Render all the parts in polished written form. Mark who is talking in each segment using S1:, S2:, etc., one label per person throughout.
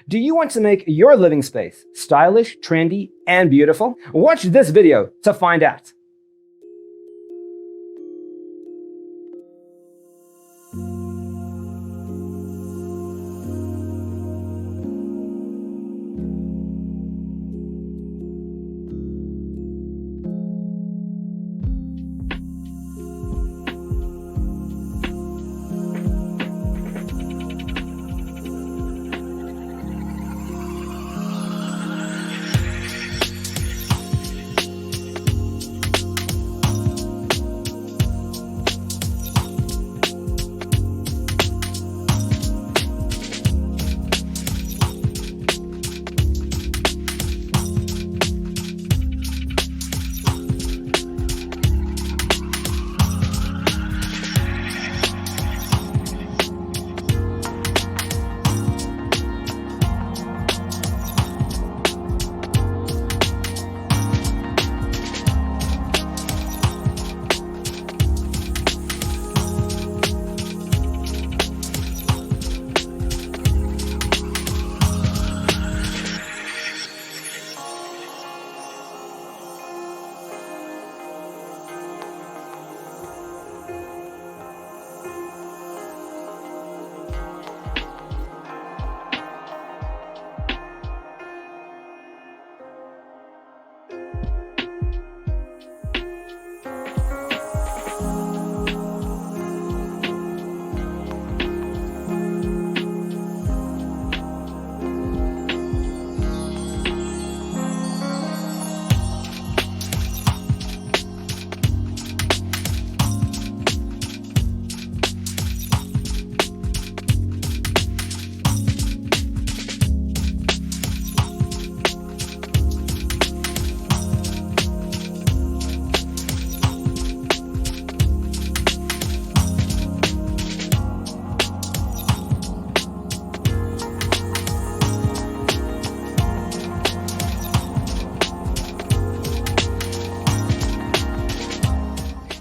S1: Do you want to make your living space stylish, trendy, and beautiful? Watch this video to find out.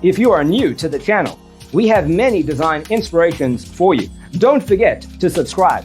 S1: If you are new to the channel, we have many design inspirations for you. Don't forget to subscribe.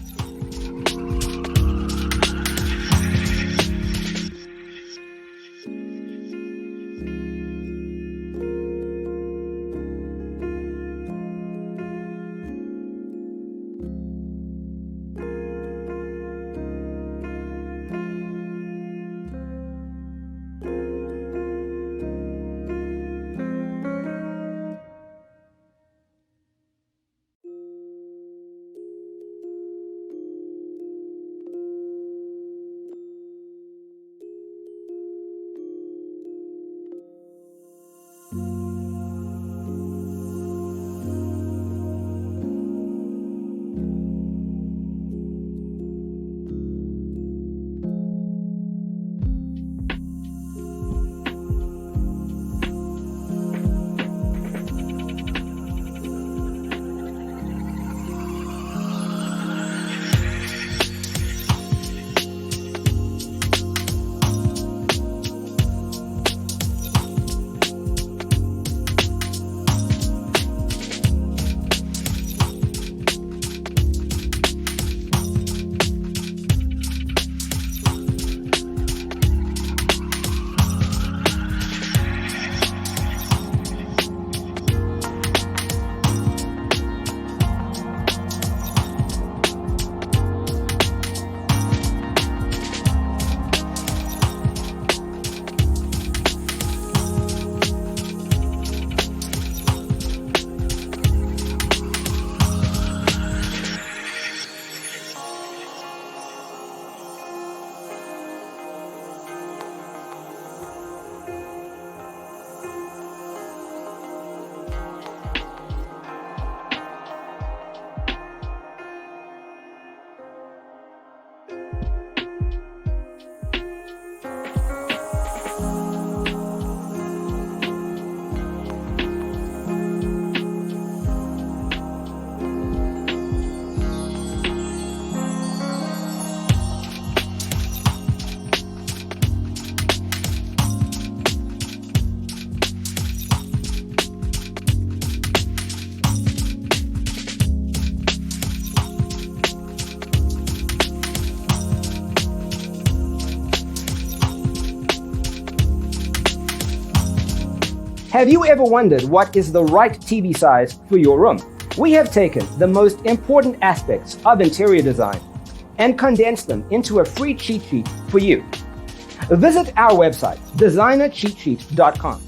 S1: Have you ever wondered what is the right TV size for your room? We have taken the most important aspects of interior design and condensed them into a free cheat sheet for you. Visit our website, designercheatsheet.com.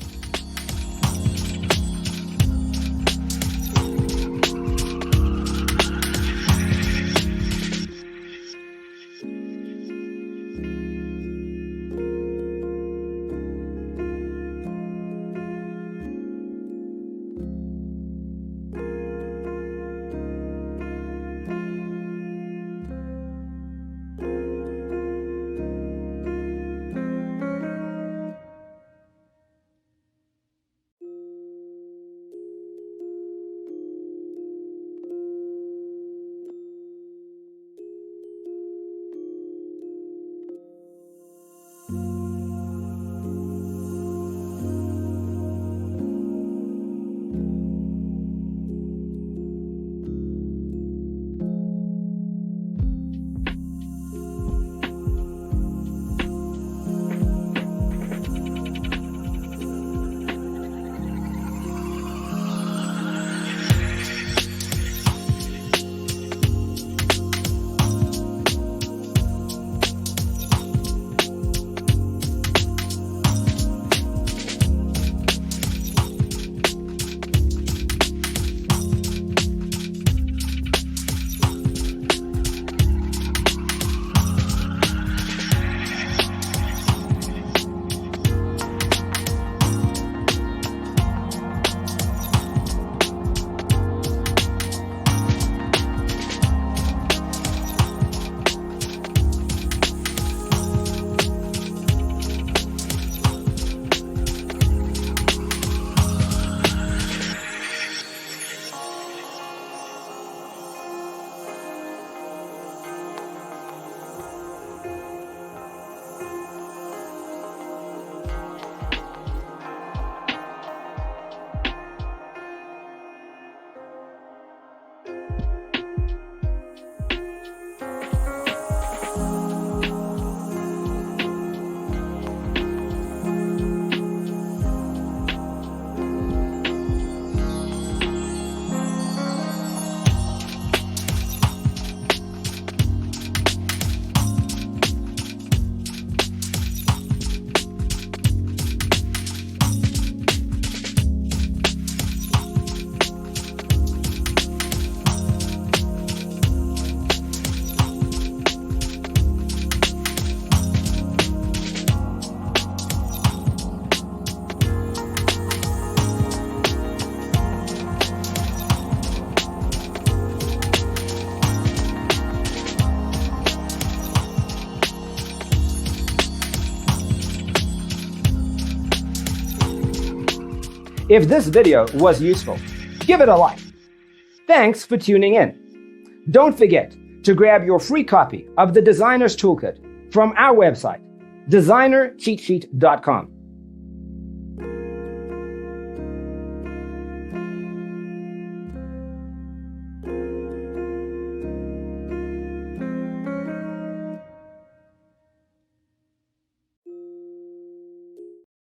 S1: If this video was useful, give it a like. Thanks for tuning in. Don't forget to grab your free copy of the Designer's Toolkit from our website, designercheatsheet.com.